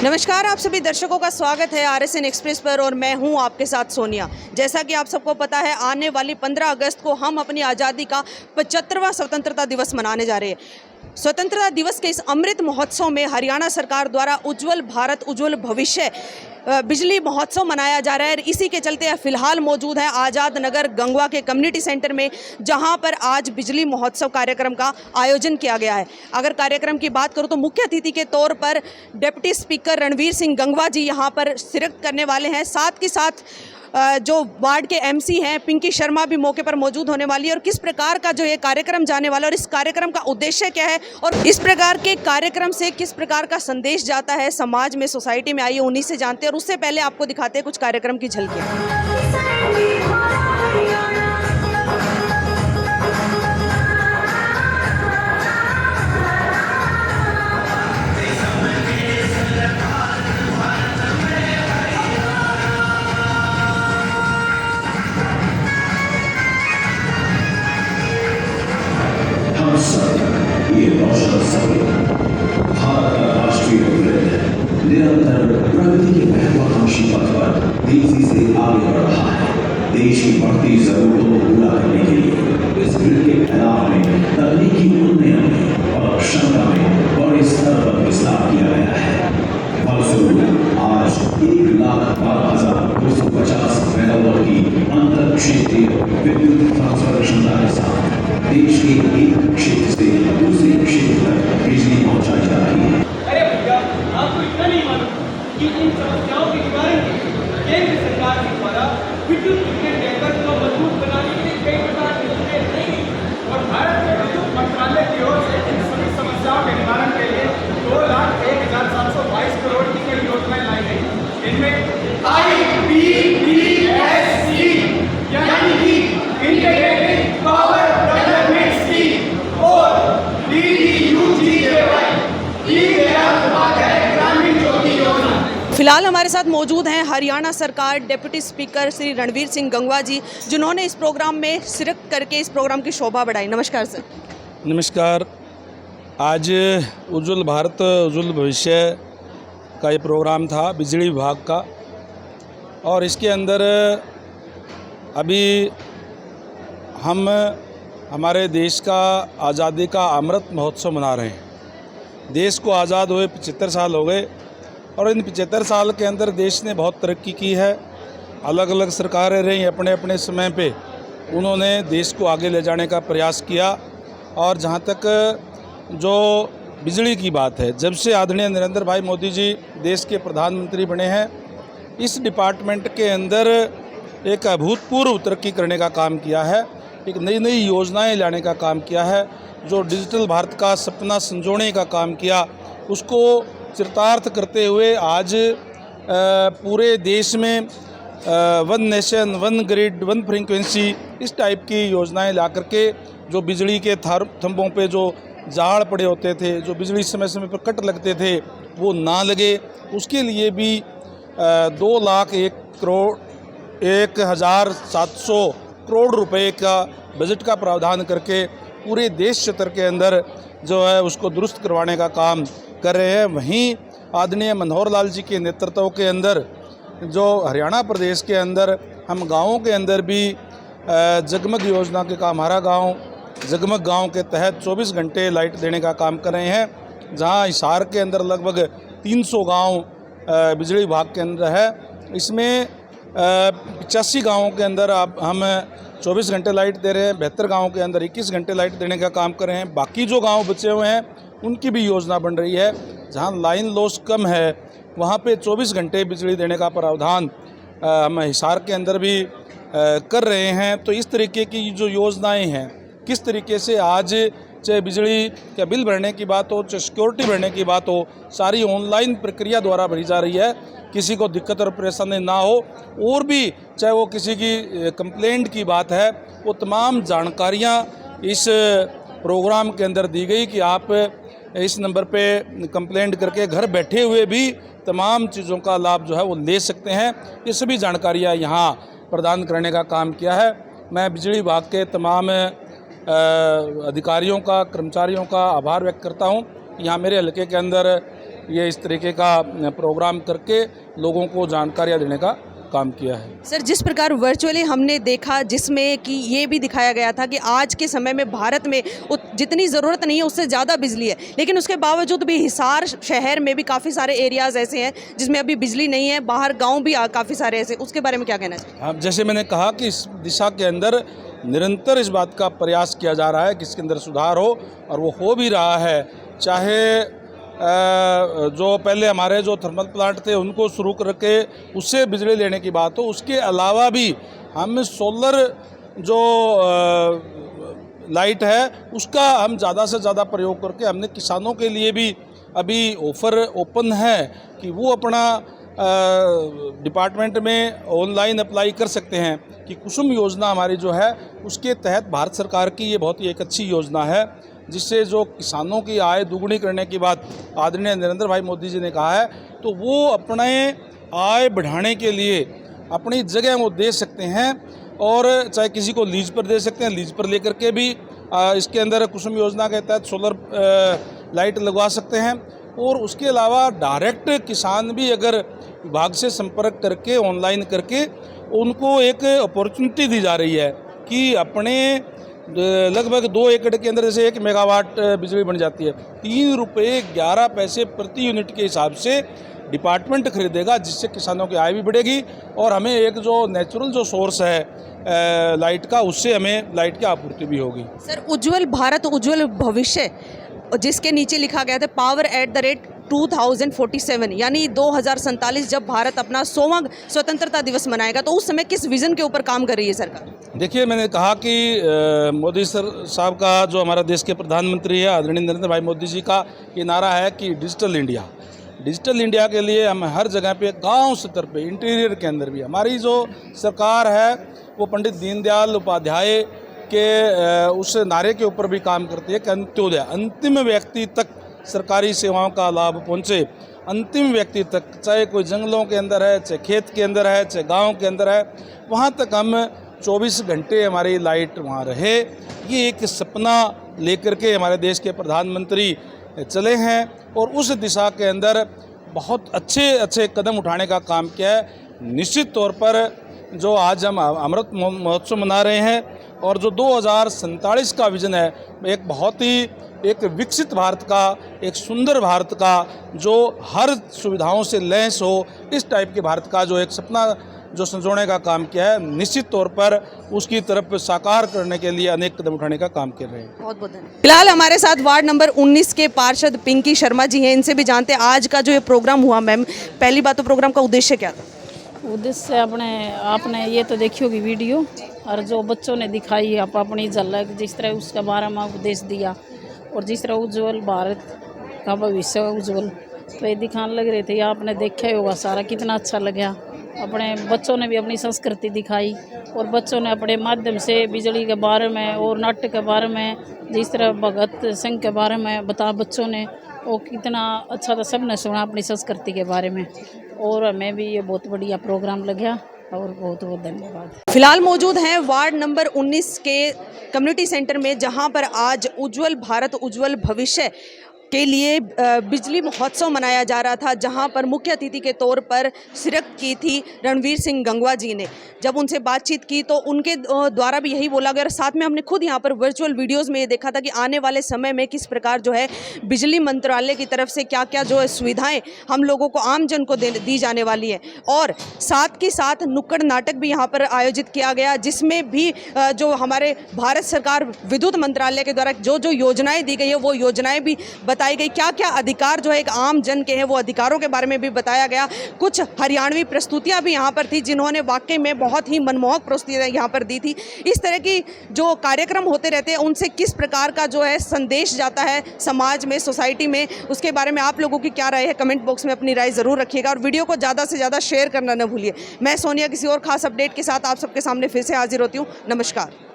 नमस्कार, आप सभी दर्शकों का स्वागत है आरएसएन एक्सप्रेस पर और मैं हूं आपके साथ सोनिया। जैसा कि आप सबको पता है, आने वाली 15 अगस्त को हम अपनी आज़ादी का 75वां स्वतंत्रता दिवस मनाने जा रहे हैं। स्वतंत्रता दिवस के इस अमृत महोत्सव में हरियाणा सरकार द्वारा उज्जवल भारत उज्जवल भविष्य बिजली महोत्सव मनाया जा रहा है। इसी के चलते फिलहाल मौजूद है आज़ाद नगर गंगवा के कम्युनिटी सेंटर में, जहां पर आज बिजली महोत्सव कार्यक्रम का आयोजन किया गया है। अगर कार्यक्रम की बात करूं तो मुख्य अतिथि के तौर पर डिप्टी स्पीकर रणवीर सिंह गंगवा जी यहां पर शिरकत करने वाले हैं। साथ के साथ जो वार्ड के एमसी हैं पिंकी शर्मा भी मौके पर मौजूद होने वाली है। और किस प्रकार का जो ये कार्यक्रम जाने वाला है और इस कार्यक्रम का उद्देश्य क्या है और इस प्रकार के कार्यक्रम से किस प्रकार का संदेश जाता है समाज में, सोसाइटी में, आइए उन्हीं से जानते हैं। और उससे पहले आपको दिखाते हैं कुछ कार्यक्रम की झलकियाँ। ये रोशन सपना भारत का राष्ट्रीय ग्रिड निरंतर प्रगति के महत्वाकांक्षी पथ पर तेजी से आगे बढ़ रहा है। देश की बढ़ती जरूरतों को पूरा करने के लिए इस ग्रिड के फैलाव में तकनीकी उन्नयन में और क्षमता में बड़े स्तर पर विस्तार किया गया है। फलस्वरूप आज 1,12,250 मेगावाट की अंतर क्षेत्रीय विद्युत ट्रांसफर क्षमता के साथ देश के एक क्षेत्र से दूसरे क्षेत्र तक बिजली पहुंचाई जा रही है। अरे भैया, आपको इतना नहीं मालूम कि इन समस्याओं के निवारण के लिए केंद्र सरकार के द्वारा विद्युत वितरण नेटवर्क को मजबूत बनाने के लिए कई प्रकार की योजनाएं लाई गई और भारत के विद्युत मंत्रालय की ओर से इन सभी समस्याओं के निवारण के लिए 2,01,722 करोड़ की कई योजनाएं लाई गई। इनमें IPPSC यानी कि इंटीग्रेटेड पावर डेवलपमेंट स्कीम और DDU-GKY ग्रामीण ज्योति योजना। फिलहाल हमारे साथ मौजूद हैं हरियाणा सरकार डिप्टी स्पीकर श्री रणवीर सिंह गंगवा जी, जिन्होंने इस प्रोग्राम में शिरकत करके इस प्रोग्राम की शोभा बढ़ाई। नमस्कार सर। नमस्कार। आज उज्जवल भारत उज्जवल भविष्य का ये प्रोग्राम था बिजली विभाग का, और इसके अंदर अभी हम हमारे देश का आज़ादी का अमृत महोत्सव मना रहे हैं। देश को आज़ाद हुए 75 साल हो गए और इन 75 साल के अंदर देश ने बहुत तरक्की की है। अलग अलग सरकारें रहीं, अपने अपने समय पे उन्होंने देश को आगे ले जाने का प्रयास किया। और जहाँ तक जो बिजली की बात है, जब से आदरणीय नरेंद्र भाई मोदी जी देश के प्रधानमंत्री बने हैं, इस डिपार्टमेंट के अंदर एक अभूतपूर्व तरक्की करने का काम किया है, एक नई नई योजनाएं लाने का काम किया है। जो डिजिटल भारत का सपना संजोने का काम किया, उसको चरितार्थ करते हुए आज पूरे देश में one nation one grid one frequency इस टाइप की योजनाएं ला करके जो बिजली के थंबों पे जो जाड़ पड़े होते थे, जो बिजली समय समय पर कट लगते थे, वो ना लगे, उसके लिए भी 2,01,700 करोड़ रुपए का बजट का प्रावधान करके पूरे देश क्षेत्र के अंदर जो है उसको दुरुस्त करवाने का काम कर रहे हैं। वहीं आदरणीय मनोहर लाल जी के नेतृत्व के अंदर जो हरियाणा प्रदेश के अंदर हम गाँवों के अंदर भी जगमग योजना के काम, हमारा गाँव जगमग गाँव के तहत 24 घंटे लाइट देने का काम कर रहे हैं। जहाँ हिसार के अंदर लगभग 300 गाँव बिजली विभाग के अंदर है। इसमें 85 गाँवों के अंदर अब हम 24 घंटे लाइट दे रहे हैं, 72 गाँवों के अंदर 21 घंटे लाइट देने का काम कर रहे हैं। बाकी जो गाँव बचे हुए हैं उनकी भी योजना बन रही है। जहाँ लाइन लॉस कम है वहाँ पे 24 घंटे बिजली देने का प्रावधान हम हिसार के अंदर भी कर रहे हैं। तो इस तरीके की जो योजनाएं हैं, किस तरीके से आज चाहे बिजली का बिल भरने की बात हो, चाहे सिक्योरिटी भरने की बात हो, सारी ऑनलाइन प्रक्रिया द्वारा भरी जा रही है। किसी को दिक्कत और परेशानी ना हो, और भी चाहे वो किसी की कंप्लेंट की बात है, वो तमाम जानकारियाँ इस प्रोग्राम के अंदर दी गई कि आप इस नंबर पे कंप्लेंट करके घर बैठे हुए भी तमाम चीज़ों का लाभ जो है वो ले सकते हैं। ये सभी जानकारियाँ यहाँ प्रदान करने का काम किया है। मैं बिजली विभाग के तमाम अधिकारियों का, कर्मचारियों का आभार व्यक्त करता हूँ। यहाँ मेरे हलके के अंदर ये इस तरीके का प्रोग्राम करके लोगों को जानकारियाँ देने का काम किया है। सर, जिस प्रकार वर्चुअली हमने देखा, जिसमें कि ये भी दिखाया गया था कि आज के समय में भारत में जितनी ज़रूरत नहीं है उससे ज़्यादा बिजली है, लेकिन उसके बावजूद भी हिसार शहर में भी काफ़ी सारे एरियाज़ ऐसे हैं जिसमें अभी बिजली नहीं है, बाहर गांव भी काफ़ी सारे ऐसे, उसके बारे में क्या कहना चाहिए? हाँ, जैसे मैंने कहा कि इस दिशा के अंदर निरंतर इस बात का प्रयास किया जा रहा है कि इसके अंदर सुधार हो, और वो हो भी रहा है। चाहे जो पहले हमारे जो थर्मल प्लांट थे उनको शुरू करके उससे बिजली लेने की बात हो, उसके अलावा भी हम सोलर जो लाइट है उसका हम ज़्यादा से ज़्यादा प्रयोग करके हमने किसानों के लिए भी अभी ऑफ़र ओपन है कि वो अपना डिपार्टमेंट में ऑनलाइन अप्लाई कर सकते हैं कि कुसुम योजना हमारी जो है उसके तहत भारत सरकार की ये बहुत ही एक अच्छी योजना है, जिससे जो किसानों की आय दुगुनी करने की बात आदरणीय नरेंद्र भाई मोदी जी ने कहा है, तो वो अपने आय बढ़ाने के लिए अपनी जगह वो दे सकते हैं, और चाहे किसी को लीज पर दे सकते हैं, लीज पर लेकर के भी इसके अंदर कुसुम योजना के तहत सोलर लाइट लगवा सकते हैं। और उसके अलावा डायरेक्ट किसान भी अगर विभाग से संपर्क करके ऑनलाइन करके उनको एक अपॉर्चुनिटी दी जा रही है कि अपने लगभग 2 एकड़ के अंदर जैसे 1 मेगावाट बिजली बन जाती है, 3 रुपये 11 पैसे प्रति यूनिट के हिसाब से डिपार्टमेंट खरीदेगा, जिससे किसानों की आय भी बढ़ेगी और हमें एक जो नेचुरल जो सोर्स है लाइट का, उससे हमें लाइट की आपूर्ति भी होगी। सर, उज्ज्वल भारत उज्ज्वल भविष्य जिसके नीचे लिखा गया था पावर @ 2047, यानी 2047 जब भारत अपना 100वां स्वतंत्रता दिवस मनाएगा, तो उस समय किस विजन के ऊपर काम कर रही है सरकार? देखिए, मैंने कहा कि मोदी साहब का जो हमारा देश के प्रधानमंत्री है आदरणीय नरेंद्र भाई मोदी जी का ये नारा है कि डिजिटल इंडिया के लिए हम हर जगह पे गांव स्तर पे इंटीरियर के अंदर भी हमारी जो सरकार है वो पंडित दीनदयाल उपाध्याय के उस नारे के ऊपर भी काम करती है कि अंत्योदय, अंतिम व्यक्ति तक सरकारी सेवाओं का लाभ पहुंचे, अंतिम व्यक्ति तक, चाहे कोई जंगलों के अंदर है, चाहे खेत के अंदर है, चाहे गांव के अंदर है, वहां तक हम 24 घंटे हमारी लाइट वहां रहे। ये एक सपना लेकर के हमारे देश के प्रधानमंत्री चले हैं और उस दिशा के अंदर बहुत अच्छे कदम उठाने का काम किया है। निश्चित तौर पर जो आज हम अमृत महोत्सव मना रहे हैं और जो 2047 का विज़न है, एक बहुत ही एक विकसित भारत का, एक सुंदर भारत का जो हर सुविधाओं से लैस हो, इस टाइप के भारत का जो एक सपना जो संजोने का काम किया है, निश्चित तौर पर उसकी तरफ साकार करने के लिए अनेक कदम उठाने का काम कर रहे हैं। बहुत बहुत धन्यवाद। फिलहाल हमारे साथ वार्ड नंबर 19 के पार्षद पिंकी शर्मा जी हैं, इनसे भी जानते हैं आज का जो ये प्रोग्राम हुआ। मैम, पहली बात तो प्रोग्राम का उद्देश्य क्या था? उद्देश्य आपने ये तो देखी होगी वीडियो, और जो बच्चों ने दिखाई आप अपनी झलक, जिस तरह उसका बारे में उपदेश दिया और जिस तरह उज्ज्वल भारत का भविष्य उज्ज्वल, तो ये दिखाने लग रहे थे। आपने देखा ही होगा सारा, कितना अच्छा लगा। अपने बच्चों ने भी अपनी संस्कृति दिखाई और बच्चों ने अपने माध्यम से बिजली के बारे में और नाट्य के बारे में, जिस तरह भगत सिंह के बारे में बताया बच्चों ने, वो कितना अच्छा था। सब ने सुना अपनी संस्कृति के बारे में, और हमें भी ये बहुत बढ़िया प्रोग्राम लगा और बहुत बहुत धन्यवाद। फिलहाल मौजूद हैं वार्ड नंबर 19 के कम्युनिटी सेंटर में, जहां पर आज उज्ज्वल भारत उज्ज्वल भविष्य के लिए बिजली महोत्सव मनाया जा रहा था, जहां पर मुख्य अतिथि के तौर पर शिरकत की थी रणवीर सिंह गंगवा जी ने। जब उनसे बातचीत की तो उनके द्वारा भी यही बोला गया, और साथ में हमने खुद यहां पर वर्चुअल वीडियोस में ये देखा था कि आने वाले समय में किस प्रकार जो है बिजली मंत्रालय की तरफ से क्या क्या जो है सुविधाएं हम लोगों को, आम जन को दी जाने वाली है। और साथ के साथ नुक्कड़ नाटक भी यहाँ पर आयोजित किया गया, जिसमें भी जो हमारे भारत सरकार विद्युत मंत्रालय के द्वारा जो जो योजनाएं दी गई है वो योजनाएं भी बताई गई, क्या क्या अधिकार जो है एक आम जन के हैं वो अधिकारों के बारे में भी बताया गया। कुछ हरियाणवी प्रस्तुतियां भी यहाँ पर थी, जिन्होंने वाकई में बहुत ही मनमोहक प्रस्तुतियां यहाँ पर दी थी। इस तरह की जो कार्यक्रम होते रहते हैं, उनसे किस प्रकार का जो है संदेश जाता है समाज में, सोसाइटी में, उसके बारे में आप लोगों की क्या राय है, कमेंट बॉक्स में अपनी राय ज़रूर रखिएगा और वीडियो को ज़्यादा से ज़्यादा शेयर करना न भूलिए। मैं सोनिया किसी और खास अपडेट के साथ आप सबके सामने फिर से हाजिर होती हूँ। नमस्कार।